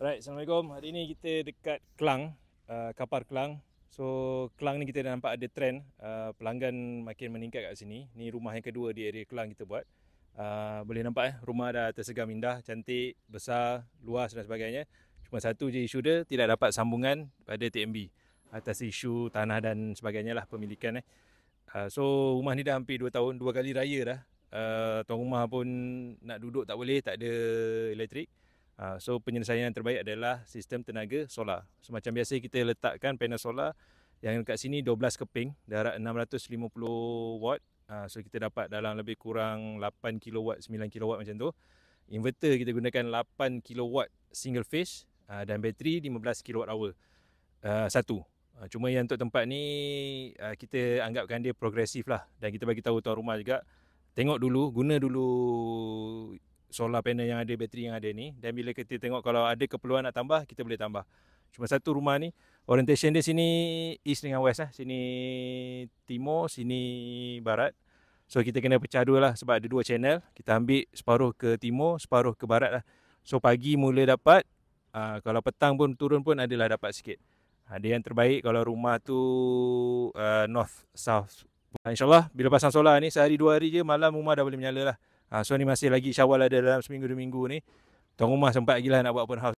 Alright, Assalamualaikum. Hari ni kita dekat Klang, Kapar Klang. So Klang ni kita dah nampak ada trend pelanggan makin meningkat kat sini. Ni rumah yang kedua di area Klang kita buat. Boleh nampak rumah dah tersegam indah, cantik, besar, luas dan sebagainya. Cuma satu je isu dia, tidak dapat sambungan pada TMB atas isu tanah dan sebagainya lah, pemilikan. So rumah ni dah hampir 2 tahun, 2 kali raya dah. Tuan rumah pun nak duduk tak boleh, tak ada elektrik. So penyelesaian yang terbaik adalah sistem tenaga solar. So macam biasa kita letakkan panel solar yang kat sini 12 keping darab 650 watt. So kita dapat dalam lebih kurang 8 kilowatt, 9 kilowatt macam tu. Inverter kita gunakan 8 kilowatt single phase dan bateri 15 kilowatt hour satu. Cuma yang untuk tempat ni kita anggapkan dia progresif lah, dan kita bagi tahu tuan rumah juga, tengok dulu, guna dulu solar panel yang ada, bateri yang ada ni, dan bila kita tengok kalau ada keperluan nak tambah, kita boleh tambah. Cuma satu rumah ni orientation dia sini east dengan west lah. Sini timur, sini barat. So kita kena pecah dua lah sebab ada 2 channel. Kita ambil separuh ke timur, separuh ke barat lah. So pagi mula dapat, kalau petang pun turun pun adalah dapat sikit. Dia yang terbaik kalau rumah tu north south. InsyaAllah bila pasang solar ni sehari 2 hari je, malam rumah dah boleh menyala lah. So ni masih lagi Syawal, ada dalam seminggu 2 minggu ni. Tuan rumah sempat lagi lah nak buat open house.